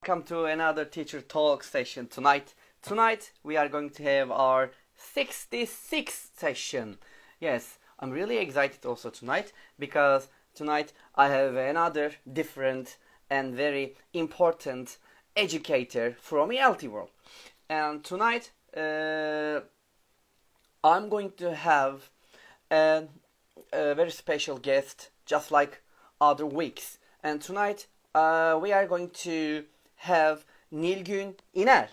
Welcome to another teacher talk session tonight. Tonight we are going to have our 66th session. Yes, I'm really excited also tonight because tonight I have another different and very important educator from reality world. And tonight I'm going to have a very special guest just like other weeks. And tonight we are going to have Nilgün İner,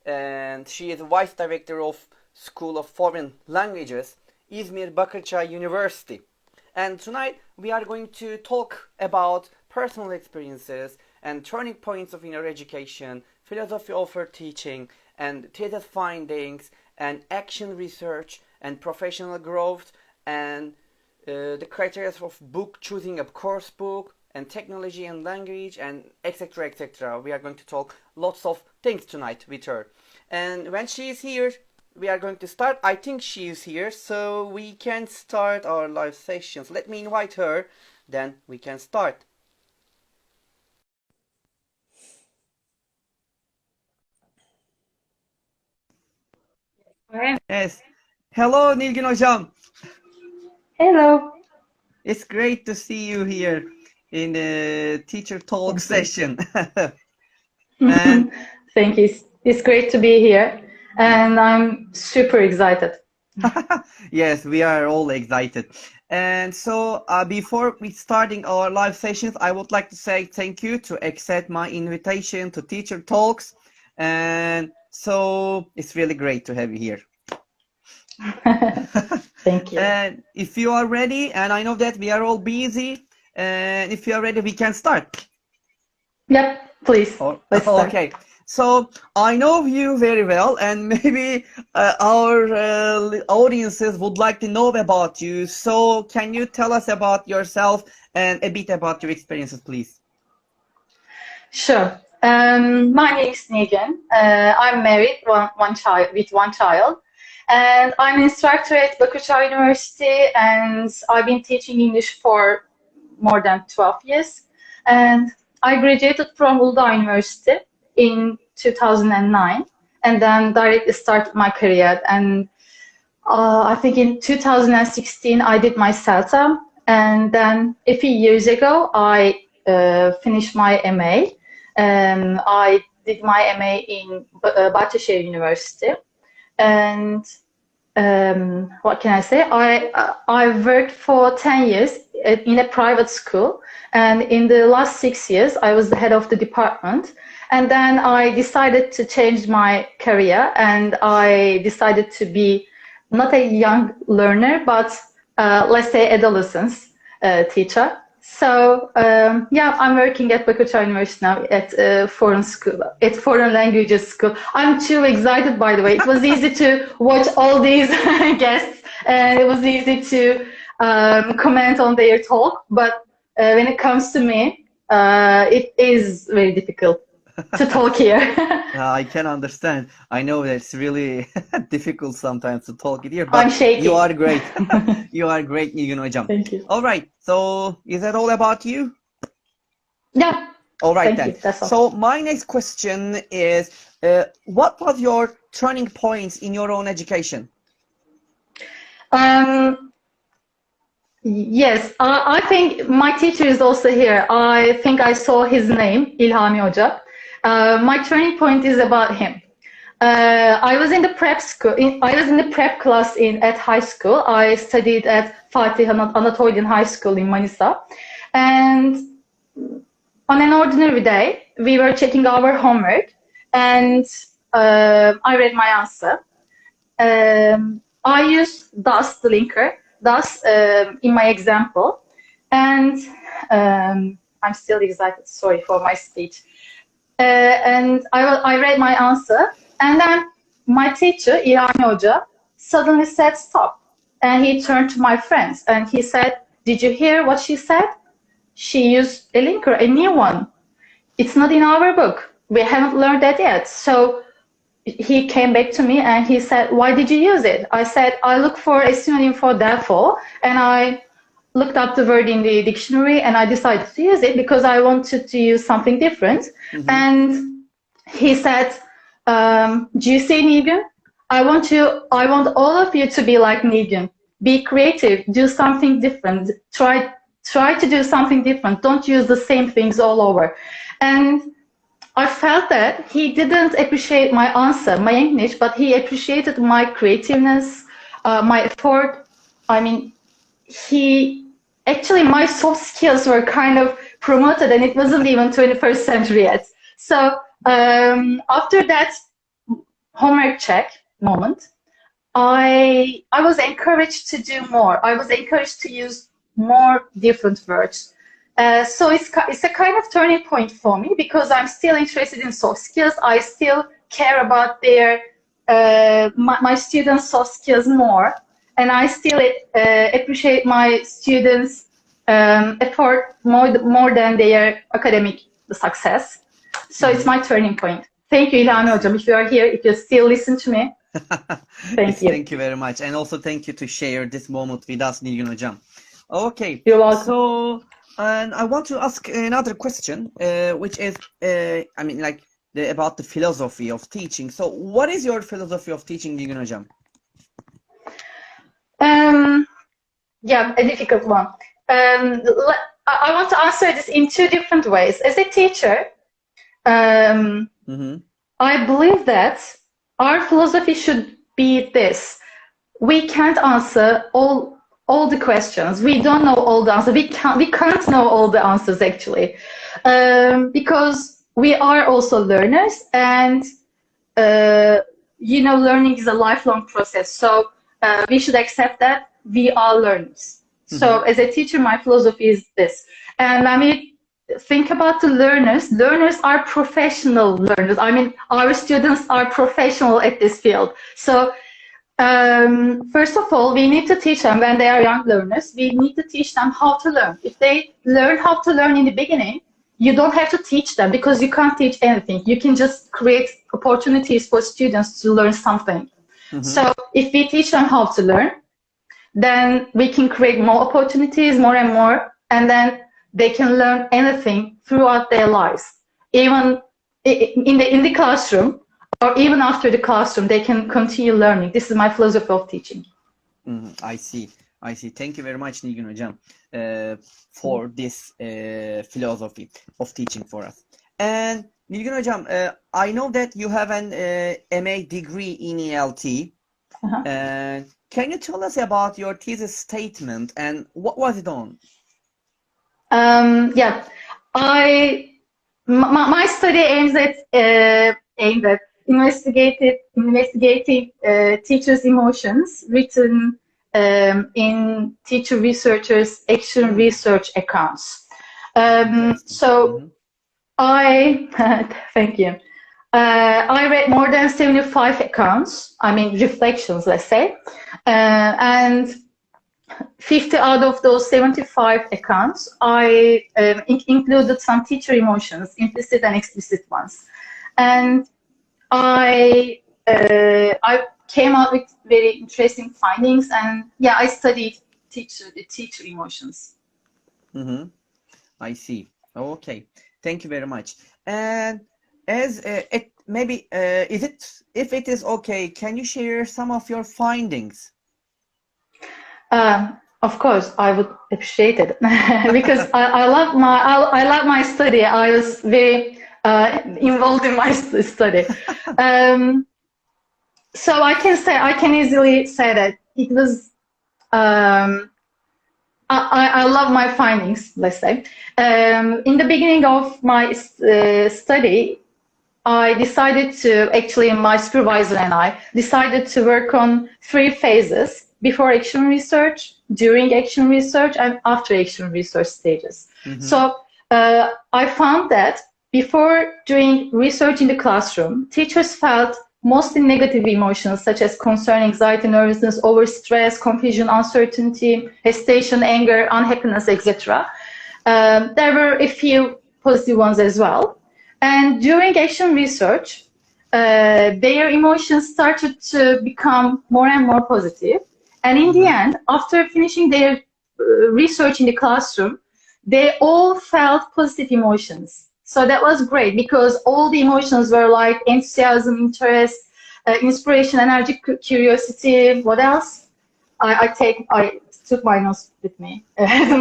and she is Vice Director of School of Foreign Languages, İzmir Bakırçay University. And tonight we are going to talk about personal experiences and turning points of inner education, philosophy of her teaching, and thesis findings, and action research, and professional growth, and the criteria of book choosing a course book, and technology and language, and etc. etc. We are going to talk lots of things tonight with her. And when she is here, we are going to start. I think she is here, so we can start our live sessions. Let me invite her, then we can start. Yes. Hello, Nilgün Hocam. Hello. It's great to see you here in the teacher talk session. And Thank you. It's great to be here, and I'm super excited. yes, we are all excited. And so before we starting our live sessions, I would like to say thank you to accept my invitation to teacher talks. And so it's really great to have you here. Thank you. And if you are ready, and I know that we are all busy, and if you are ready, we can start. Yep, please. Let's start. Okay. So I know you very well, and maybe our audiences would like to know about you. So can you tell us about yourself and a bit about your experiences, please? Sure. My name is Nilgün. I'm married, with one child, and I'm an instructor at Bakırçay University, and I've been teaching English for more than 12 years. And I graduated from Uludağ University in 2009, and then directly started my career. And I think in 2016 I did my CELTA, and then a few years ago I finished my MA. I did my MA in Bahçeşehir University, and what can I say? I worked for 10 years in a private school, and in the last 6 years I was the head of the department. And then I decided to change my career, and I decided to be not a young learner, but let's say adolescence teacher. So yeah, I'm working at Bakırçay University now at foreign school, at foreign languages school. I'm too excited, by the way. It was easy to watch all these guests, and it was easy to comment on their talk. But when it comes to me, it is very difficult to talk here. I can understand. I know that it's really difficult sometimes to talk here, I'm but shaking. you are great. You are great, Nilgün Hocam. Thank you. All right. So is that all about you? Yeah. All right Thank then. you. That's all. So my next question is, what was your turning points in your own education? Yes, I think my teacher is also here. I think I saw his name, İlhami Hoca. My turning point is about him. I was in the prep school. I was in the prep class at high school. I studied at Fatih Anatolian High School in Manisa. And on an ordinary day, we were checking our homework, and I read my answer. I used DAS, the linker, DAS in my example, and I'm still excited. Sorry for my speech. And I read my answer, and then my teacher, İlhami Hoca, suddenly said stop. And he turned to my friends and he said, "Did you hear what she said? She used a linker, a new one. It's not in our book. We haven't learned that yet." So he came back to me and he said, "Why did you use it?" I said, "I look for a synonym for therefore, and I looked up the word in the dictionary and I decided to use it because I wanted to use something different." And he said, "Do you see Nilgün? I want all of you to be like Nilgün. Be creative, do something different, try to do something different. Don't use the same things all over." And I felt that he didn't appreciate my answer, my English, but he appreciated my creativeness, my effort. I mean, actually, my soft skills were kind of promoted, and it wasn't even 21st century yet. So after that homework check moment, I was encouraged to do more. I was encouraged to use more different words. So it's a kind of turning point for me, because I'm still interested in soft skills. I still care about my students' soft skills more, and I still appreciate my students' effort more than their academic success. So it's my turning point. Thank you, İlhami Hocam. If you are here, if you still listen to me, thank you. Thank you very much. And also thank you to share this moment with us, Nilgün Hocam. Okay. You're welcome. So, and I want to ask another question, which is, I mean, like, about the philosophy of teaching. So, what is your philosophy of teaching, Nilgün Hocam? Yeah, a difficult one. I want to answer this in two different ways. As a teacher, I believe that our philosophy should be this: we can't answer all the questions. We don't know all the answers. We can't know all the answers, actually, because we are also learners, and learning is a lifelong process. So we should accept that we are learners. So as a teacher, my philosophy is this. And I mean, think about the learners. Learners are professional learners. I mean, our students are professional at this field. So first of all, we need to teach them when they are young learners. We need to teach them how to learn. If they learn how to learn in the beginning, you don't have to teach them, because you can't teach anything. You can just create opportunities for students to learn something. So if we teach them how to learn, then we can create more opportunities, more and more, and then they can learn anything throughout their lives. Even in the classroom, or even after the classroom, they can continue learning. This is my philosophy of teaching. I see. Thank you very much, Nilgün Hocam, for this philosophy of teaching for us. And Nilgün Hocam, I know that you have an MA degree in ELT. Can you tell us about your thesis statement and what was it on? Yeah, my study aims at investigating teachers' emotions, written in teacher researchers' action research accounts. So thank you. I read more than 75 accounts, I mean reflections, let's say, and 50 out of those 75 accounts, I included some teacher emotions, implicit and explicit ones. And I came out with very interesting findings, and yeah, I studied the teacher emotions. I see. Okay, thank you very much. And as if it is okay, can you share some of your findings? Of course, I would appreciate it because I love my study. I was very involved in my study. So I can easily say that it was. I love my findings. Let's say in the beginning of my study, I decided to my supervisor and I decided to work on 3 phases: before action research, during action research, and after action research stages. So I found that before doing research in the classroom, teachers felt mostly negative emotions such as concern, anxiety, nervousness, overstress, confusion, uncertainty, hesitation, anger, unhappiness, etc. There were a few positive ones as well. And during action research, their emotions started to become more and more positive. And in the end, after finishing their research in the classroom, they all felt positive emotions. So that was great because all the emotions were like enthusiasm, interest, inspiration, energy, curiosity. What else? I took my notes with me,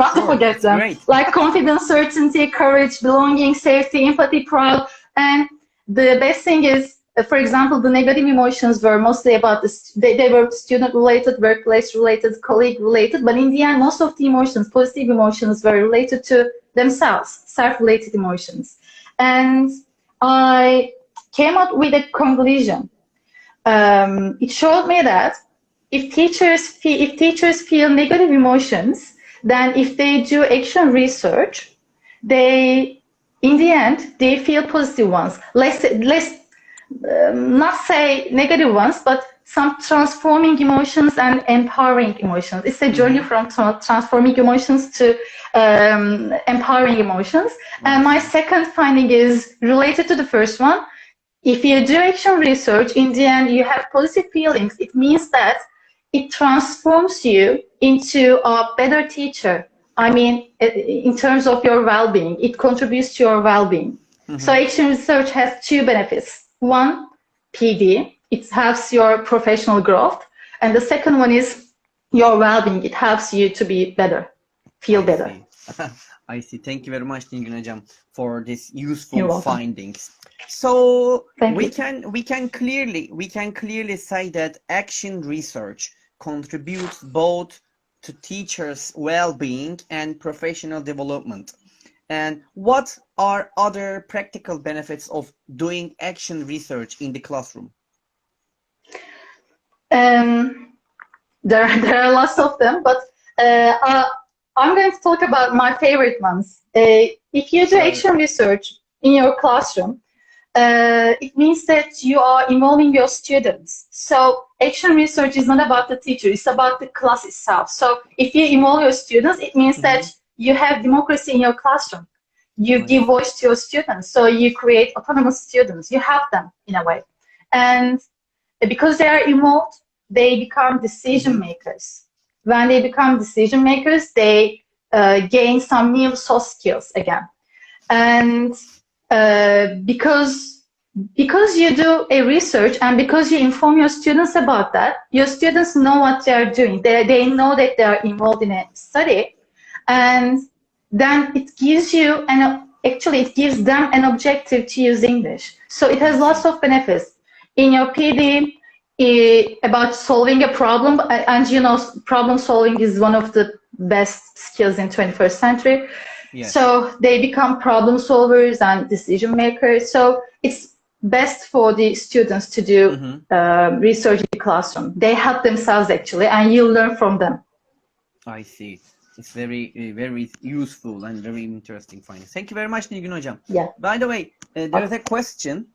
not to forget them. Great. Like confidence, certainty, courage, belonging, safety, empathy, proud. And the best thing is, for example, the negative emotions were mostly about this. They were student related, workplace related, colleague related. But in the end, most of the emotions, positive emotions, were related to themselves, self-related emotions. And I came up with a conclusion. It showed me that if teachers feel negative emotions, then if they do action research, they, in the end, they feel positive ones. Let's not say negative ones, but some transforming emotions and empowering emotions. It's a journey from transforming emotions to empowering emotions. And my second finding is related to the first one. If you do action research, in the end, you have positive feelings. It means that it transforms you into a better teacher. I mean, in terms of your well-being, it contributes to your well-being. So action research has two benefits. One, PD, it helps your professional growth. And the second one is your well-being. It helps you to be better, feel better. I see. Thank you very much, Nilgün Hocam, for this useful findings. So we can clearly say that action research contributes both to teachers' well-being and professional development. And what are other practical benefits of doing action research in the classroom? There are lots of them, but I'm going to talk about my favorite ones. If you do action research in your classroom, it means that you are involving your students. So action research is not about the teacher, it's about the class itself. So if you involve your students, it means that you have democracy in your classroom. You give voice to your students, so you create autonomous students. You have them in a way. And because they are involved, they become decision makers. When they become decision makers, they gain some new soft skills again. And because you do a research and because you inform your students about that, your students know what they are doing. They know that they are involved in a study, and then it gives you it gives them an objective to use English. So it has lots of benefits. In your PD, about solving a problem, and you know, problem solving is one of the best skills in 21st century. Yes. So they become problem solvers and decision makers. So it's best for the students to do research in the classroom. They help themselves actually, and you learn from them. I see. It's very, very useful and very interesting findings. Thank you very much, Nilgün Hocam. Yeah. By the way, there is a question.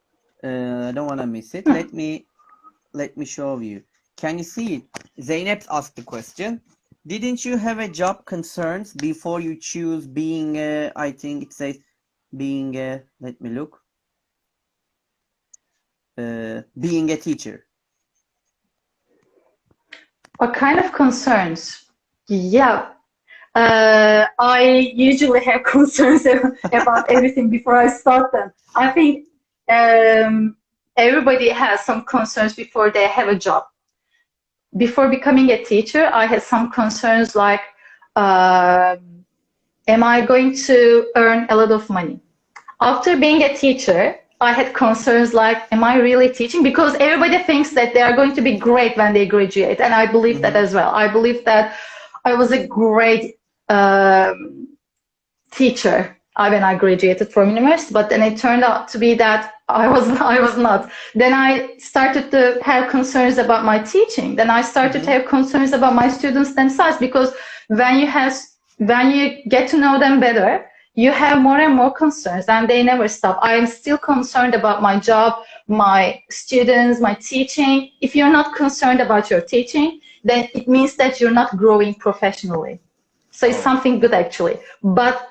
I don't want to miss it. Let me show you. Can you see it? Zeynep asked the question. Didn't you have a job concerns before you choose being, I think it says, being, let me look, being a teacher? What kind of concerns? Yeah. I usually have concerns about everything before I start them. I think everybody has some concerns before they have a job. Before becoming a teacher, I had some concerns like, am I going to earn a lot of money? After being a teacher, I had concerns like, am I really teaching? Because everybody thinks that they are going to be great when they graduate, and I believe that as well. I believe that I was a great teacher when I graduated from university, but then it turned out to be that I was not. Then I started to have concerns about my teaching. Then I started to have concerns about my students themselves, because when you get to know them better, you have more and more concerns, and they never stop. I am still concerned about my job, my students, my teaching. If you're not concerned about your teaching, then it means that you're not growing professionally. So it's something good actually. But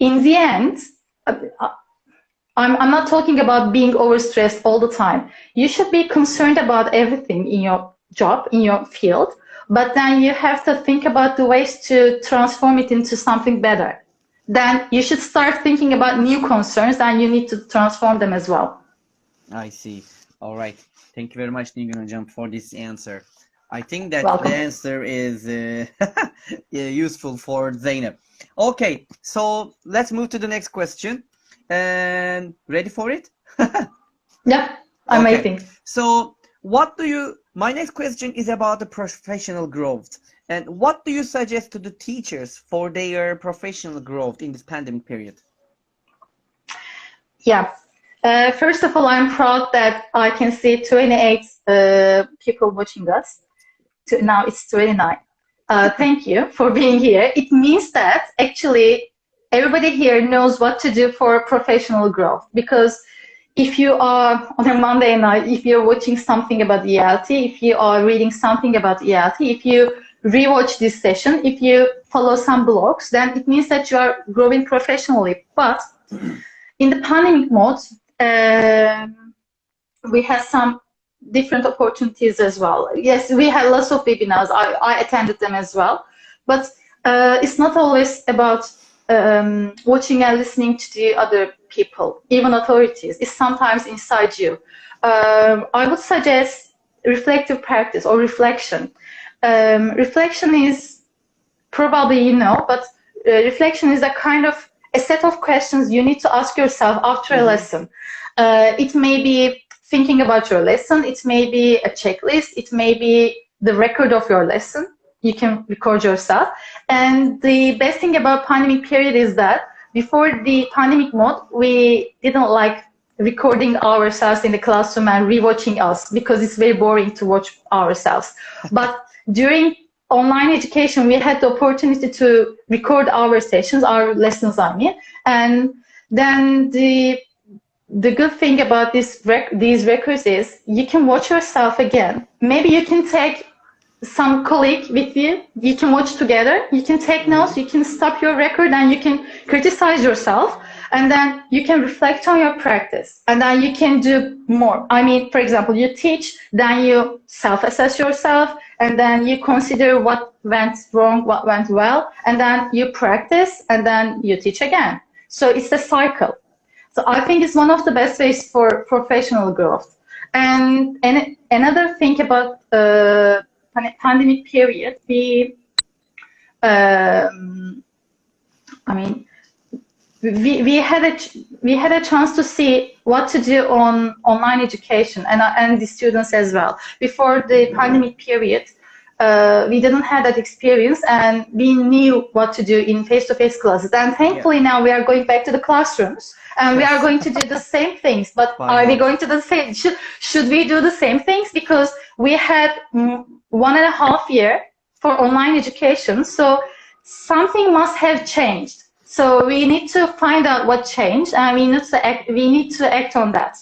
in the end, I'm not talking about being overstressed all the time. You should be concerned about everything in your job, in your field, but then you have to think about the ways to transform it into something better. then you should start thinking about new concerns and you need to transform them as well. I see. All right. Thank you very much, Nilgün Hocam, for this answer. I think that Welcome. the answer is useful for Zeynep. Okay, so let's move to the next question. And ready for it? Yeah, I'm Okay. waiting. So, my next question is about the professional growth. And what do you suggest to the teachers for their professional growth in this pandemic period? Yeah. First of all, I'm proud that I can see 28 people watching us. Now it's 29. Thank you for being here. It means that actually everybody here knows what to do for professional growth, because if you are on a Monday night, if you're watching something about ELT, if you are reading something about ELT, if you rewatch this session, if you follow some blogs, then it means that you are growing professionally. But in the pandemic mode, we have some different opportunities as well. Yes, we had lots of webinars. I attended them as well. But it's not always about watching and listening to the other people, even authorities. It's sometimes inside you. I would suggest reflective practice or reflection. Reflection is probably but reflection is a kind of a set of questions you need to ask yourself after a lesson. It may be thinking about your lesson, it may be a checklist, it may be the record of your lesson. You can record yourself. And the best thing about pandemic period is that before the pandemic mode, we didn't like recording ourselves in the classroom and rewatching us because it's very boring to watch ourselves. But during online education, we had the opportunity to record our sessions, our lessons, I mean. And then the good thing about these records is you can watch yourself again. Maybe you can take some colleague with you. You can watch together. You can take notes. You can stop your record and you can criticize yourself. And then you can reflect on your practice. And then you can do more. I mean, for example, you teach, then you self-assess yourself, and then you consider what went wrong, what went well, and then you practice, and then you teach again. So it's a cycle. So I think it's one of the best ways for professional growth. And another thing about pandemic period, we had a chance to see what to do on online education and the students as well. Before the pandemic period, we didn't have that experience and we knew what to do in face-to-face classes. And thankfully now we are going back to the classrooms and we are going to do the same things. But are we going to do the same? Should we do the same things? Because we had 1.5 years for online education, so something must have changed. So we need to find out what changed, and we need to act on that.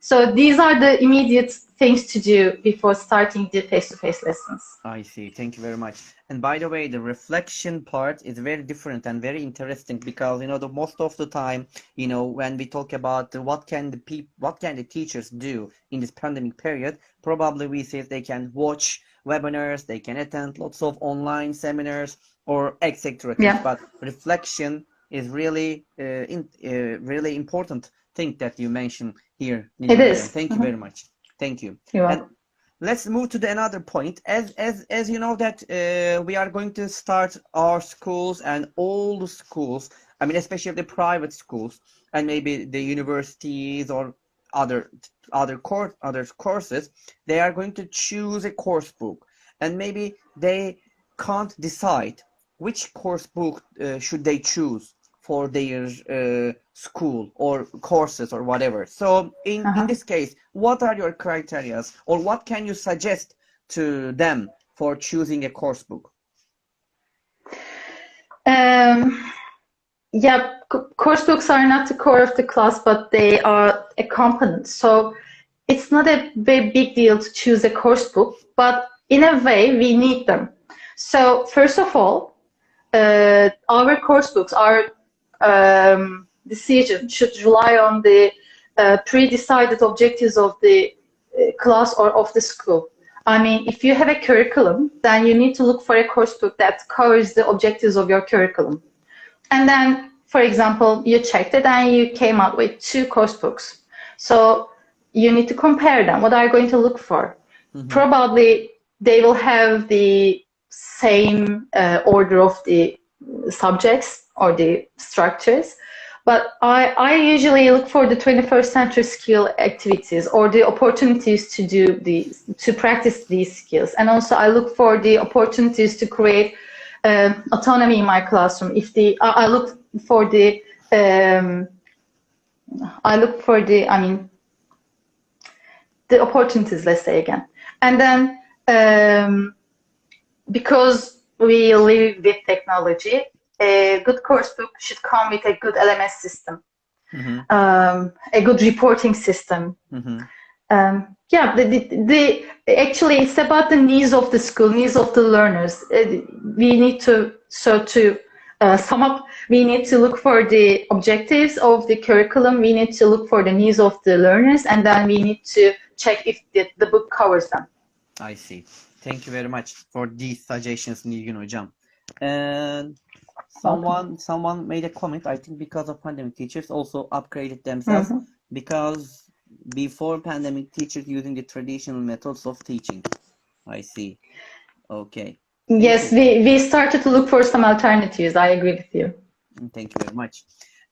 So these are the immediate things to do before starting the face-to-face lessons. I see. Thank you very much. And by the way, the reflection part is very different and very interesting because most of the time, when we talk about what can the teachers do in this pandemic period, probably we say they can watch webinars, they can attend lots of online seminars or etc. Yeah. But reflection is really really important thing that you mentioned here. It is. Thank you very much. Thank you. You're and welcome. let's move to another point. As you know that we are going to start our schools and all the schools, I mean especially the private schools and maybe the universities or other courses, they are going to choose a course book and maybe they can't decide which course book should they choose for their school or courses or whatever. So in this case, what are your criteria or what can you suggest to them for choosing a course book? Yeah, course books are not the core of the class, but they are a component. So it's not a very big deal to choose a course book, but in a way we need them. So first of all, our course books, our decision should rely on the pre-decided objectives of the class or of the school. I mean, if you have a curriculum, then you need to look for a course book that covers the objectives of your curriculum. And then for example, you checked it and you came out with two course books. So you need to compare them. What are you going to look for? Probably they will have the same order of the subjects or the structures. But I usually look for the 21st century skill activities or the opportunities to practice these skills. And also I look for the opportunities to create autonomy in my classroom. I look for the the opportunities, let's say again. And then because we live with technology, a good course book should come with a good LMS system, a good reporting system. Actually, it's about the needs of the school, needs of the learners. We need to sum up. We need to look for the objectives of the curriculum. We need to look for the needs of the learners, and then we need to check if the book covers them. I see. Thank you very much for these suggestions, Nilgün Hocam. And someone made a comment. I think because of pandemic, teachers also upgraded themselves because before pandemic, teachers using the traditional methods of teaching. I see. Okay. Yes, we started to look for some alternatives. I agree with you. Thank you very much.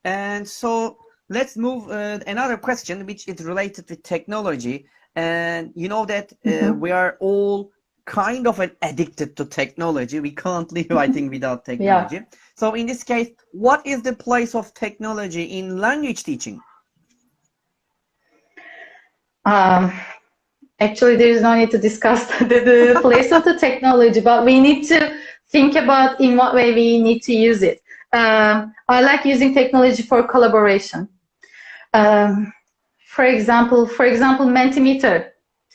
And so let's move another question which is related to technology. And you know that we are all kind of addicted to technology. We can't live, I think, without technology. Yeah. So in this case, what is the place of technology in language teaching? Actually, there is no need to discuss the place of the technology, but we need to think about in what way we need to use it. I like using technology for collaboration. For example, Mentimeter,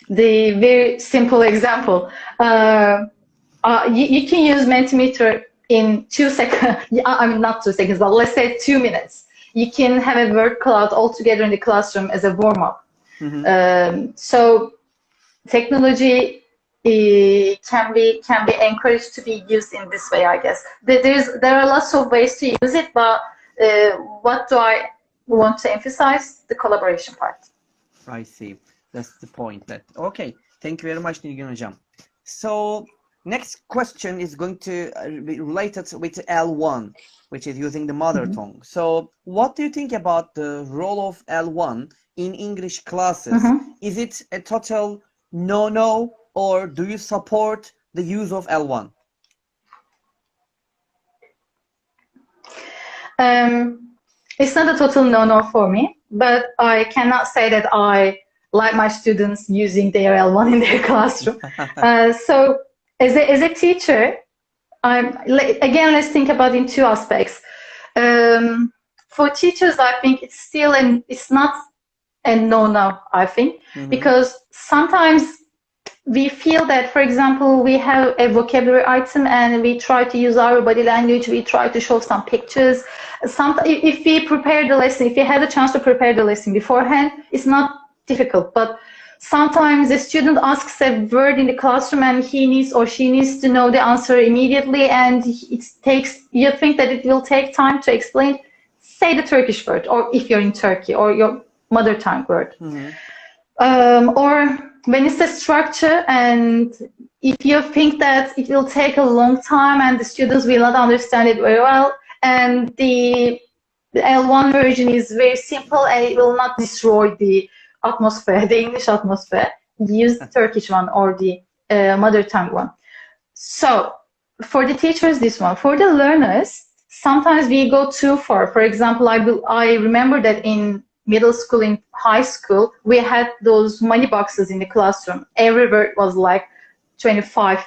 the very simple example. You can use Mentimeter in 2 seconds. I mean, not 2 seconds, but let's say 2 minutes. You can have a word cloud all together in the classroom as a warm-up. So technology can be encouraged to be used in this way, I guess. There are lots of ways to use it, but what do I want to emphasize? The collaboration part. I see. That's the point. Okay. Thank you very much, Nilgün Hocam. So next question is going to be related with L1, which is using the mother tongue. So what do you think about the role of L1 in English classes? Is it a total no, or do you support the use of L1? It's not a total no for me, but I cannot say that I like my students using their L1 in their classroom. So as a teacher, again, let's think about in two aspects. For teachers, I think it's not a no, I think, because sometimes we feel that, for example, we have a vocabulary item and we try to use our body language, we try to show some pictures. If we prepare the lesson, if we have a chance to prepare the lesson beforehand, it's not difficult. But sometimes the student asks a word in the classroom and he needs or she needs to know the answer immediately, and you think that it will take time to explain, say the Turkish word, or if you're in Turkey, or your mother tongue word. Or when it's a structure, and if you think that it will take a long time and the students will not understand it very well, and the L1 version is very simple and it will not destroy the atmosphere, the English atmosphere, use the Turkish one or the mother tongue one. So for the teachers, this one. For the learners, sometimes we go too far. For example, I remember that in middle school, in high school, we had those money boxes in the classroom. Every word was like 25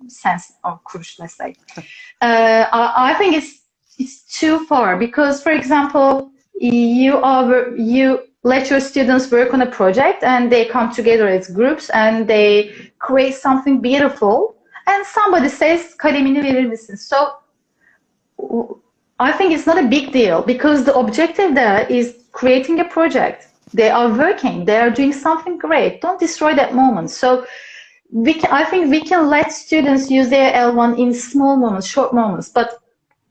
cents or kuruş, let's say. I think it's too far because, for example, you let your students work on a project and they come together as groups and they create something beautiful, and somebody says kalemini verir misin? So I think it's not a big deal because the objective there is creating a project. They are working, they are doing something great. Don't destroy that moment. So I think we can let students use their L1 in small moments, short moments, but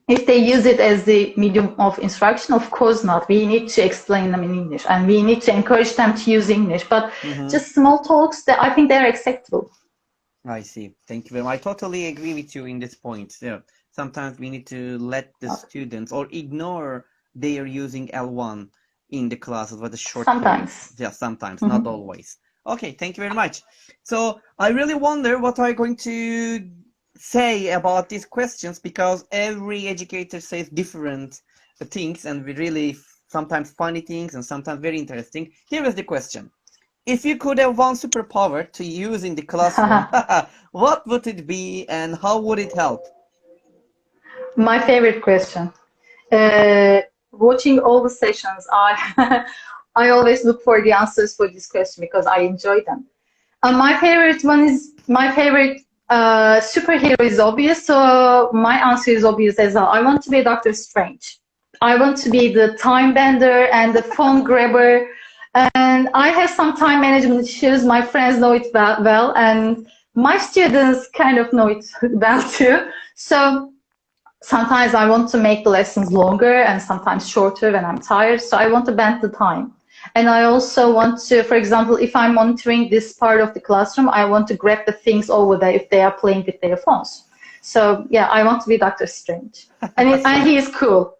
If they use it as the medium of instruction, of course not. We need to explain them in English, and we need to encourage them to use English. But just small talks, that I think they're acceptable. I see. Thank you very much. I totally agree with you in this point. Yeah. Sometimes we need to let the students or ignore they are using L1 in the classes with a short Sometimes. period. Yeah, sometimes, not always. Okay, thank you very much. So I really wonder what are you going to say about these questions, because every educator says different things, and we really sometimes funny things and sometimes very interesting. Here is the question. If you could have one superpower to use in the classroom, what would it be and how would it help? My favorite question. Watching all the sessions, I I always look for the answers for this question because I enjoy them. And my favorite one is my favorite superhero is obvious, so my answer is obvious as well. I want to be Doctor Strange. I want to be the time bender and the phone grabber. And I have some time management issues. My friends know it well, and my students kind of know it well too. So sometimes I want to make the lessons longer and sometimes shorter when I'm tired. So I want to bend the time. And I also want to, for example, if I'm monitoring this part of the classroom, I want to grab the things over there if they are playing with their phones. So yeah, I want to be Doctor Strange. And he is cool.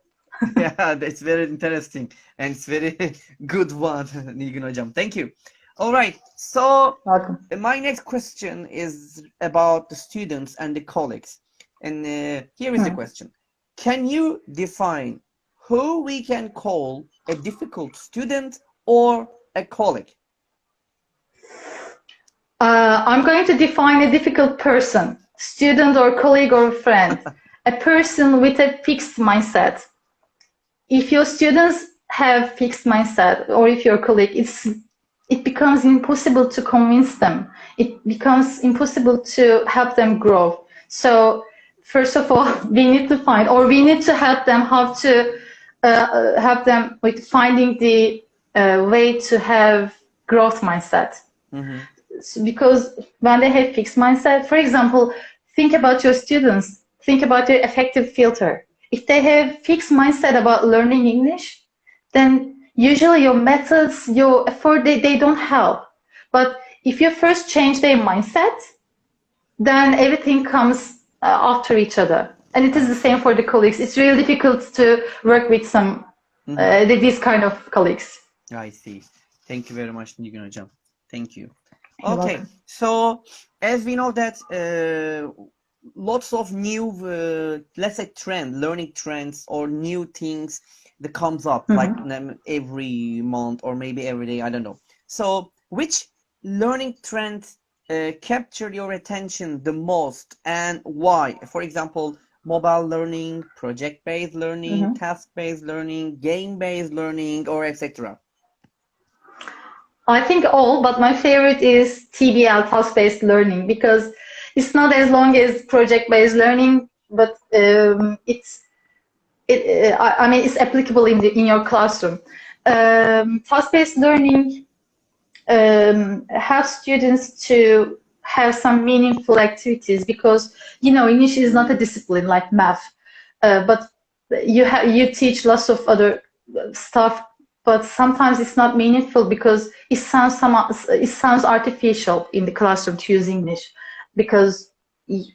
Yeah, that's very interesting and it's very good one, Nilgün Hocam. Thank you. All right, so Welcome. My next question is about the students and the colleagues. And here is the question. Can you define who we can call a difficult student or a colleague? I'm going to define a difficult person, student or colleague or friend, a person with a fixed mindset. If your students have fixed mindset, or if your colleague, it becomes impossible to convince them. It becomes impossible to help them grow. So first of all, we need to find, or we need to help them how to help them with finding the way to have growth mindset. Because when they have fixed mindset, for example, think about your students, think about your effective filter. If they have fixed mindset about learning English, then usually your methods, your effort, they don't help. But if you first change their mindset, then everything comes after each other. And it is the same for the colleagues. It's really difficult to work with some these kind of colleagues. I see. Thank you very much, Nilgün Hocam. Thank you. You're Okay, welcome. so as we know that lots of new, let's say learning trends or new things that comes up like every month or maybe every day, I don't know. So which learning trends capture your attention the most and why? For example, mobile learning, project-based learning, task-based learning, game-based learning, or etc. I think all, but my favorite is TBL, task-based learning, because it's not as long as project-based learning, but I mean, it's applicable in your classroom. Task-based learning helps students to have some meaningful activities, because English is not a discipline like math, but you teach lots of other stuff, but sometimes it's not meaningful because it sounds artificial in the classroom to use English. Because,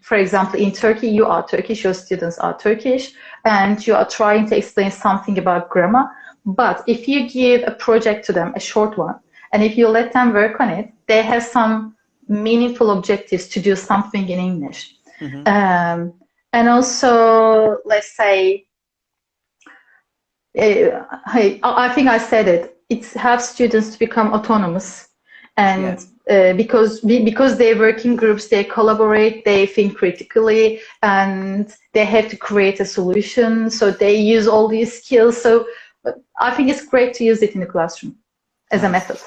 for example, in Turkey, you are Turkish, your students are Turkish, and you are trying to explain something about grammar. But if you give a project to them, a short one, and if you let them work on it, they have some meaningful objectives to do something in English. And also, let's say, I think I said it. It helps students to become autonomous, and because they work in groups, they collaborate, they think critically, and they have to create a solution. So they use all these skills. So I think it's great to use it in the classroom as a method.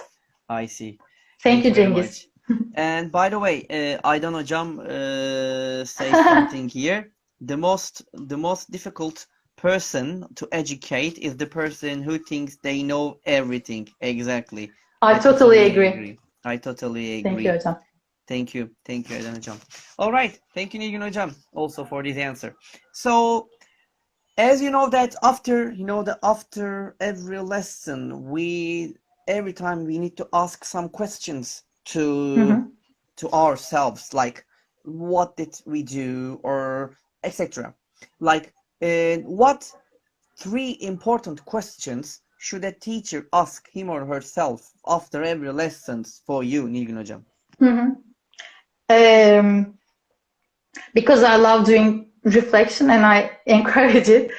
I see. Thank you, very Cengiz. much. And by the way, Aydan Hocam say something here. The most difficult person to educate is the person who thinks they know everything. Exactly. I totally agree. I totally agree. Thank you, Hocam. Thank you, Aydan Hocam. All right, thank you, Nilgün Hocam, also for this answer. So as you know that after every lesson, every time we need to ask some questions Mm-hmm. to ourselves, like what did we do, or etc. Like, what three important questions should a teacher ask him or herself after every lessons for you, Nilgün hocam? Mm-hmm. Um, because I love doing reflection and I encourage it.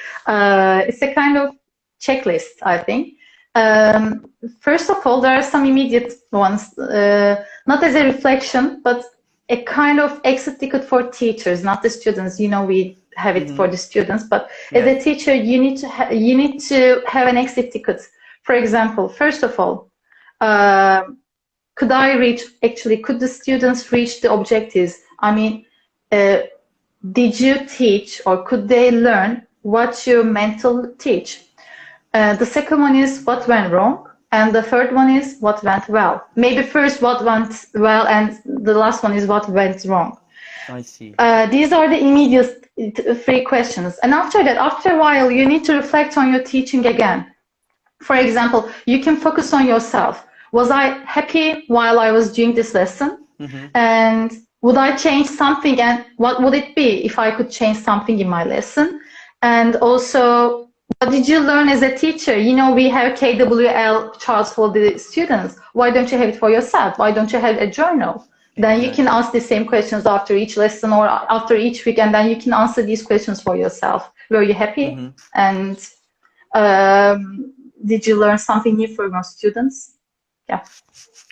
It's a kind of checklist, I think. Um, First of all, there are some immediate ones, not as a reflection, but a kind of exit ticket for teachers, not the students. You know, we have it Mm-hmm. for the students, but as Yes. a teacher, you need to have an exit ticket. For example, first of all, uh, could the students reach the objectives? I mean, uh, did you teach or could they learn what you meant to teach? The second one is what went wrong, and the third one is what went well. Maybe first what went well, and the last one is what went wrong. I see. These are the immediate three questions. And after that, after a while, you need to reflect on your teaching again. For example, you can focus on yourself. Was I happy while I was doing this lesson? Mm-hmm. And would I change something? And what would it be if I could change something in my lesson? And also, what did you learn as a teacher? You know, we have KWL charts for the students. Why don't you have it for yourself? Why don't you have a journal? Then you can Exactly. ask the same questions after each lesson or after each week, and then you can answer these questions for yourself. Were you happy? Mm-hmm. And um, did you learn something new from your students? Yeah,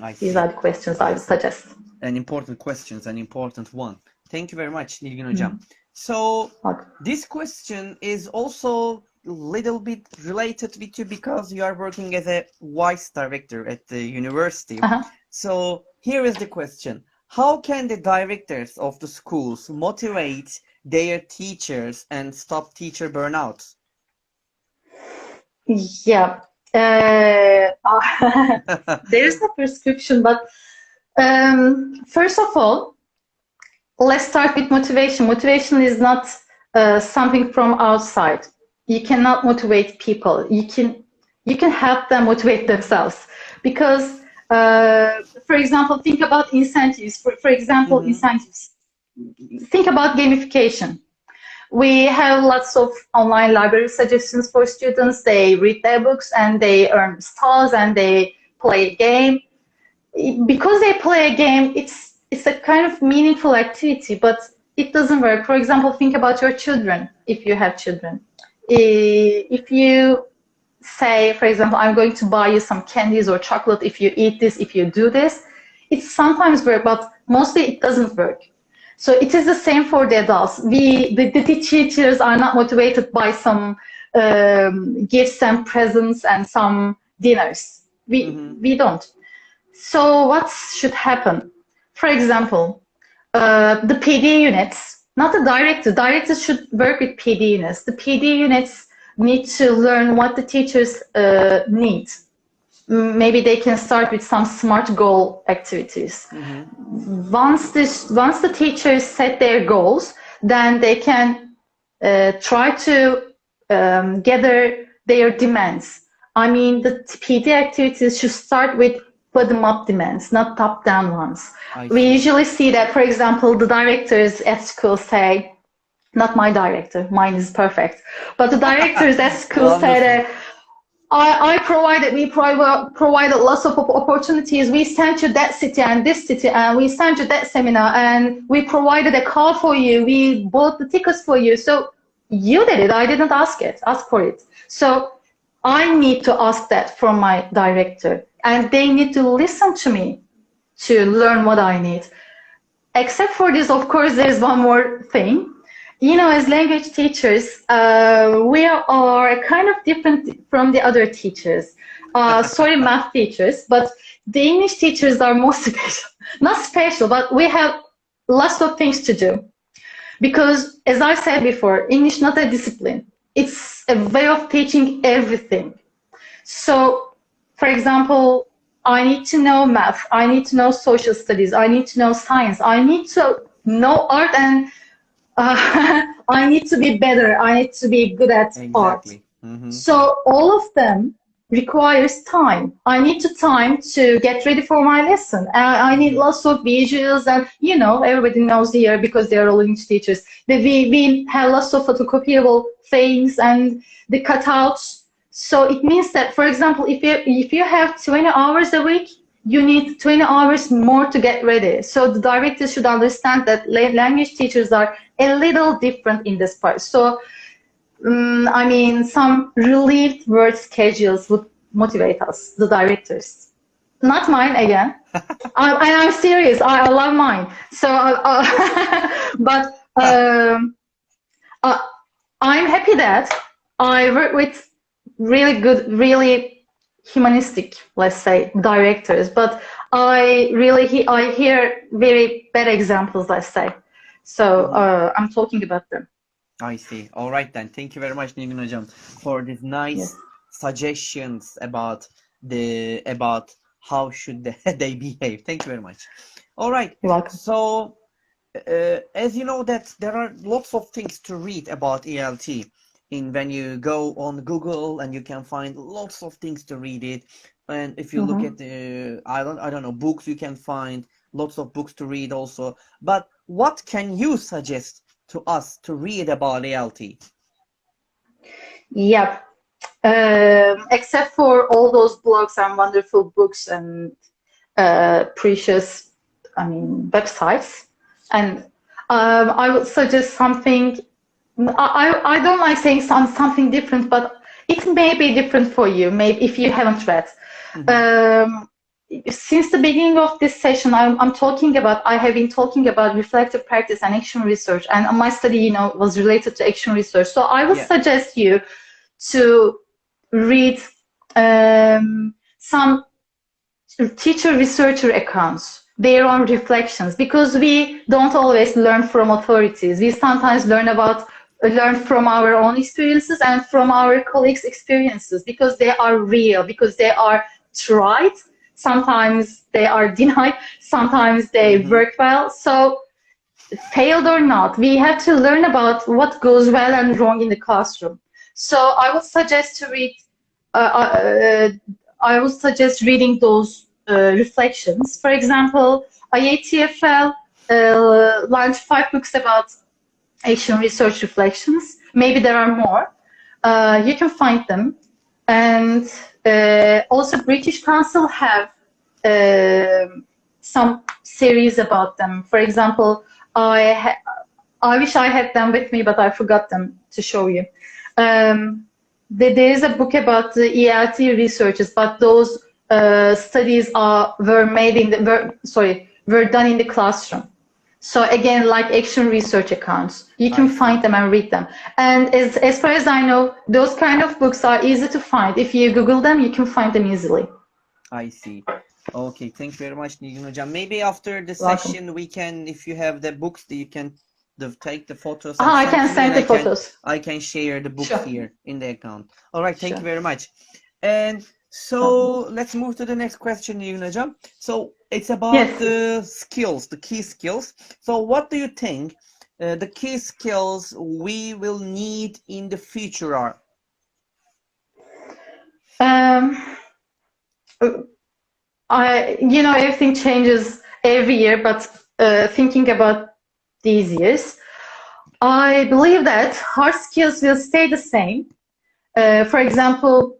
I these see. are the questions I I would see. suggest. An important questions, an important one. Thank you very much, Nilgün hocam. Mm. So Okay. this question is also a little bit related with you because you are working as a vice director at the university. Uh-huh. So here is the question. How can the directors of the schools motivate their teachers and stop teacher burnout? Yeah. There's a prescription, but first of all, let's start with motivation. Motivation is not something from outside. You cannot motivate people. You can help them motivate themselves because, for example, think about incentives. For example, Mm-hmm. incentives. Think about gamification. We have lots of online library suggestions for students. They read their books and they earn stars and they play a game. Because they play a game, it's a kind of meaningful activity, but it doesn't work. For example, think about your children, if you have children. If you say, for example, I'm going to buy you some candies or chocolate if you eat this, if you do this, it sometimes works, but mostly it doesn't work. So it is the same for the adults. The teachers are not motivated by some gifts and presents and some dinners. Mm-hmm. We don't. So what should happen? For example, the PD units, not the director. Directors should work with PD units. The PD units need to learn what the teachers need. Maybe they can start with some smart goal activities. Mm-hmm. Once the teachers set their goals, then they can try to gather their demands. I mean, the PD activities should start with bottom-up demands, not top-down ones. I We see. usually see that, for example, the directors at school say, not my director, mine is perfect, but the directors at school say Wonderful. that we provided lots of opportunities. We sent you that city and this city, and we sent you that seminar, and we provided a car for you. We bought the tickets for you. So you did it. I didn't ask for it. So I need to ask that from my director, and they need to listen to me to learn what I need. Except for this, of course, there's one more thing. You know, as language teachers, we are kind of different from the other teachers. Sorry, math teachers, but the English teachers are more special. Not special, but we have lots of things to do. Because, as I said before, English not a discipline. It's a way of teaching everything. So, for example, I need to know math, I need to know social studies, I need to know science, I need to know art and I need to be better. I need to be good at art. Exactly. Mm-hmm. So all of them requires time. I need to time to get ready for my lesson. I need lots of visuals, and you know, everybody knows here because they are all English teachers that we have lots of photocopiable things and the cutouts. So it means that, for example, if you have 20 hours a week, you need 20 hours more to get ready. So the directors should understand that language teachers are a little different in this part. So I mean, some relieved work schedules would motivate us, the directors. Not mine again. I'm serious. I love mine. So, but I'm happy that I work with really good, really humanistic, let's say, directors. But I hear very bad examples, let's say. So I'm talking about them. I see. All right then. Thank you very much, Nilgün hocam, for these nice Yes. suggestions about how should they behave. Thank you very much. All right. You're welcome. So, as you know that there are lots of things to read about ELT when you go on Google, and you can find lots of things to read it. And if you look at the I don't know, books, you can find lots of books to read also. But what can you suggest to us to read about ELT? Yeah. Except for all those blogs and wonderful books and precious, I mean, websites. And I would suggest something. I don't like saying something different, but it may be different for you, maybe if you haven't read. Since the beginning of this session, I have been talking about reflective practice and action research, and my study, you know, was related to action research. So I would suggest you to read some teacher researcher accounts, their own reflections, because we don't always learn from authorities. We sometimes learn from our own experiences and from our colleagues' experiences, because they are real, because they are tried. Sometimes they are denied, sometimes they work well. So failed or not, we have to learn about what goes well and wrong in the classroom. So I would suggest to read. I would suggest reading those reflections. For example, IATFL launched 5 books about action research reflections. Maybe there are more. You can find them. And also British Council have some series about them. For example, I wish I had them with me, but I forgot them to show you. There is a book about the ELT researchers, but those studies were done in the classroom. So again, like action research accounts, you can find them and read them. And as far as I know, those kind of books are easy to find. If you Google them, you can find them easily. I see. Okay, thank you very much, Nilgün hocam. Maybe after the session, we can, if you have the books, you can take the photos. I can send the photos. I can share the books here in the account. All right, thank you very much. And so let's move to the next question, Nilgün hocam. So it's about the skills, the key skills. So what do you think the key skills we will need in the future are? You know, everything changes every year, but thinking about these years, I believe that hard skills will stay the same. For example,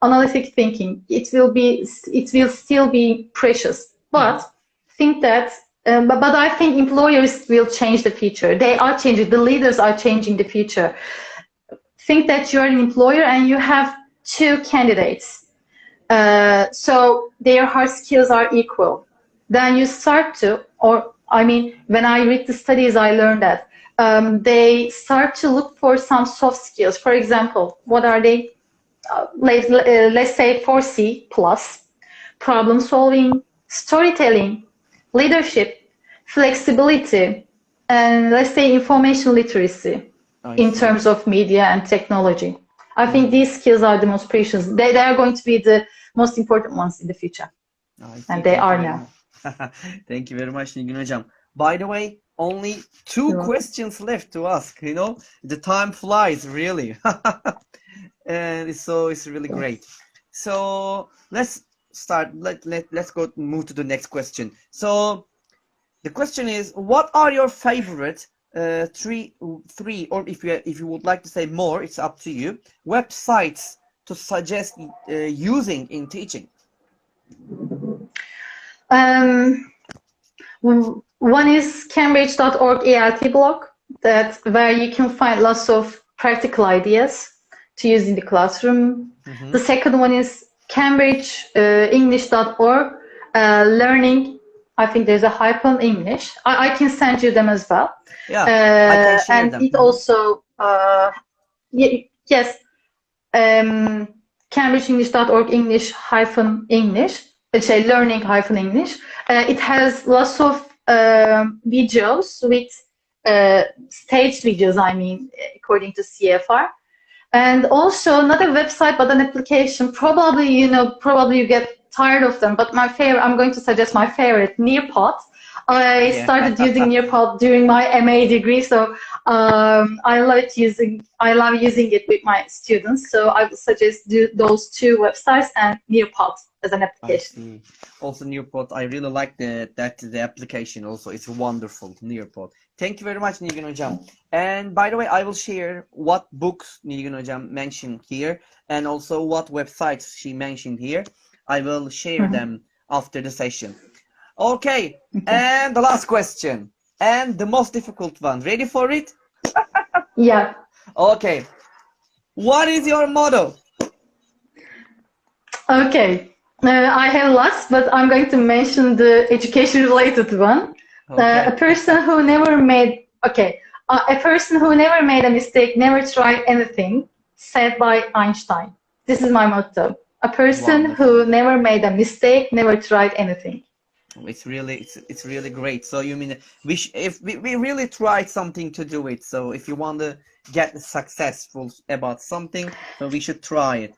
analytic thinking, it will still be precious. But think that, but I think employers will change the future. They are changing. The leaders are changing the future. Think that you are an employer and you have 2 candidates. So their hard skills are equal. Then you start to, when I read the studies, I learned that they start to look for some soft skills. For example, what are they? Let's say 4C plus: problem solving, storytelling, leadership, flexibility, and let's say information literacy in terms of media and technology. I think these skills are the most precious. They are going to be the most important ones in the future. And they are now. Thank you very much, Nilgün hocam. By the way, only two questions left to ask. You know, the time flies really, and it's really great. So let's start. Let's go move to the next question. So the question is, what are your favorite three, or if you would like to say more, it's up to you, websites to suggest using in teaching? One is Cambridge.org ELT blog, that's where you can find lots of practical ideas to use in the classroom. The second one is Cambridge English.org, learning. I think there's a hyphen English. I can send you them as well. Yeah, I can share and them. it also, yes, Cambridge English.org English hyphen English, learning hyphen English. It has lots of videos with staged videos, I mean, according to CFR. And also another website, but an application. Probably you get tired of them, but my favorite, I'm going to suggest my favorite, Nearpod. I started using Nearpod during my MA degree, so I love using it with my students. So I would suggest those two websites and Nearpod as an application. Also Nearpod, I really like the application also. It's wonderful, Nearpod. Thank you very much, Nilgün Hocam. And by the way, I will share what books Nilgün Hocam mentioned here and also what websites she mentioned here. I will share them after the session. Okay, and the last question, and the most difficult one. Ready for it? Yeah. Okay. What is your motto? Okay. I have lots, but I'm going to mention the education-related one. Okay. A person who never made a mistake never tried anything, said by Einstein. This is my motto. A person who never made a mistake never tried anything. It's really great. So you mean if we really tried something to do it. So if you want to get successful about something, so we should try it.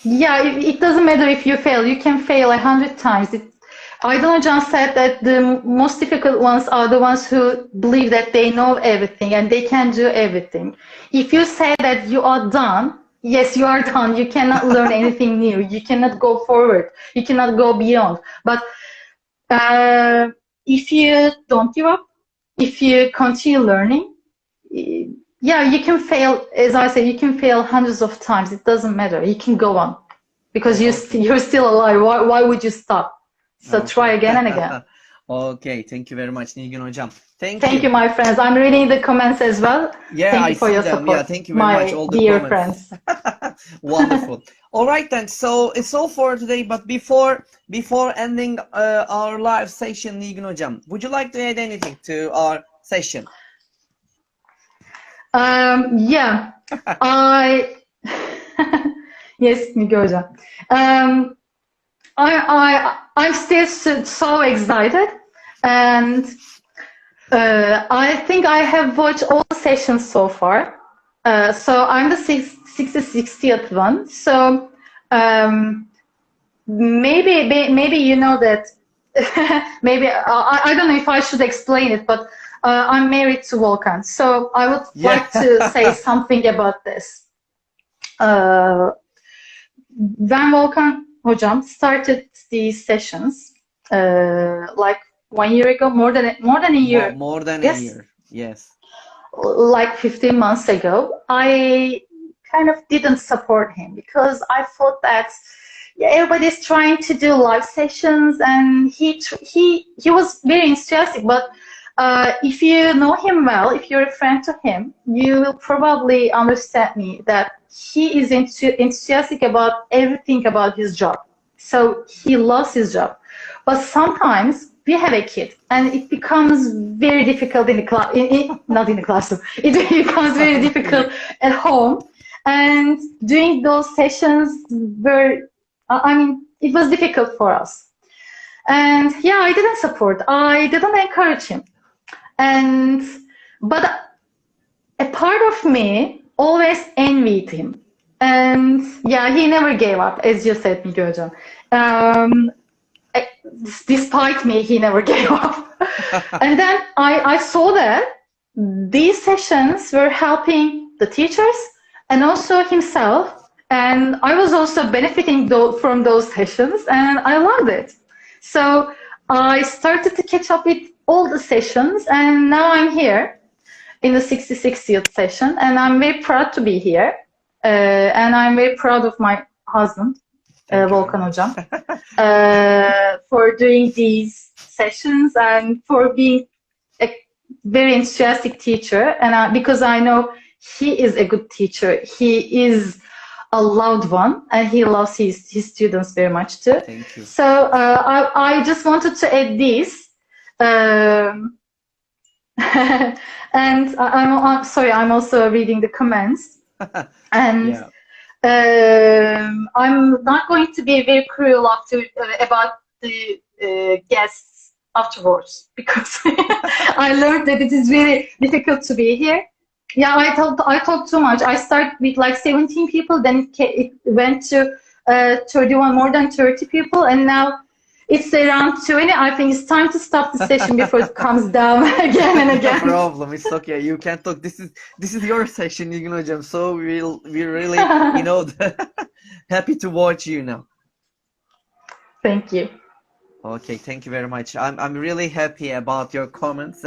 Yeah, it doesn't matter if you fail. You can fail 100 times. Aydın Hocam said that the most difficult ones are the ones who believe that they know everything and they can do everything. If you say that you are done, yes, you are done. You cannot learn anything new. You cannot go forward. You cannot go beyond. But if you don't give up, if you continue learning, yeah, you can fail. As I said, you can fail hundreds of times. It doesn't matter. You can go on because you're still alive. Why would you stop? So try again and again. Okay, thank you very much, Nilgün Hocam. Thank you, my friends. I'm reading the comments as well. Yeah, thank you for your support. Yeah, thank you very much, all the dear comments. Friends. Wonderful. All right then, so it's all for today. But before ending our live session, Nilgün Hocam, would you like to add anything to our session? Yeah, yes, Nilgün Hocam. I'm still so excited, and I think I have watched all sessions so far. So I'm the 60th one. So maybe you know that. Maybe I don't know if I should explain it, but I'm married to Volkan. So I would like to say something about this. When Volkan Hocam started these sessions like 1 year ago, more than a year. More than a year, yes. Like 15 months ago, I kind of didn't support him because I thought that everybody's trying to do live sessions, and he was very enthusiastic. But if you know him well, if you're a friend to him, you will probably understand me that he is enthusiastic about everything about his job. So he loves his job. But sometimes we have a kid and it becomes very difficult in the class, not in the classroom. It becomes very difficult at home. And doing those sessions were, it was difficult for us. And yeah, I didn't support. I didn't encourage him. But a part of me always envied him. And yeah, he never gave up, as you said, Nilgün Hocam. Despite me, he never gave up. And then I saw that these sessions were helping the teachers and also himself. And I was also benefiting from those sessions, and I loved it. So I started to catch up with all the sessions, and now I'm here in the 66th session, and I'm very proud to be here. And I'm very proud of my husband, Volkan Hocam, for doing these sessions and for being a very enthusiastic teacher. And because I know he is a good teacher, he is a loud one, and he loves his students very much too. Thank you. So I just wanted to add this. And I'm sorry, I'm also reading the comments. And I'm not going to be very cruel about the guests afterwards, because I learned that it is very difficult to be here. Yeah, I talked too much. I started with like 17 people, then it went to 31, more than 30 people, and now it's around 20. I think it's time to stop the session before it comes down again and again. No problem. It's okay. You can talk. This is your session, Nilgün Hocam. So we're really, happy to watch you now. Thank you. Okay, thank you very much. I'm really happy about your comments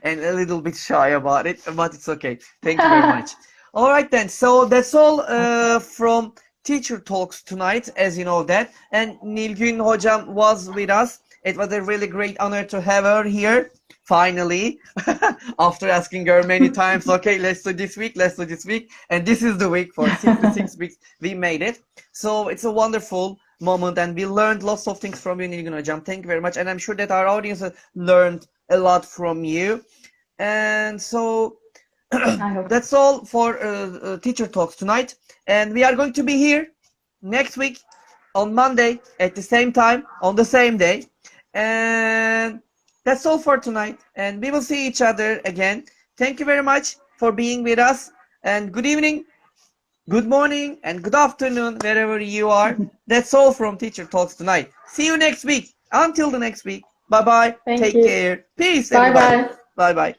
and a little bit shy about it, but it's okay. Thank you very much. All right then. So that's all from Teacher Talks tonight, as you know that. And Nilgün Hocam was with us. It was a really great honor to have her here. Finally, after asking her many times, okay, let's do this week, and this is the week. For 66 weeks, we made it. So it's a wonderful moment, and we learned lots of things from you, Nilgün Hocam. Thank you very much, and I'm sure that our audience has learned a lot from you. And so that's all for Teacher Talks tonight, and we are going to be here next week on Monday at the same time on the same day. And that's all for tonight, and we will see each other again. Thank you very much for being with us, and good evening, good morning, and good afternoon, wherever you are. That's all from Teacher Talks tonight. See you next week. Until the next week. Bye-bye. Take care. Peace, everybody. Bye-bye. Bye-bye.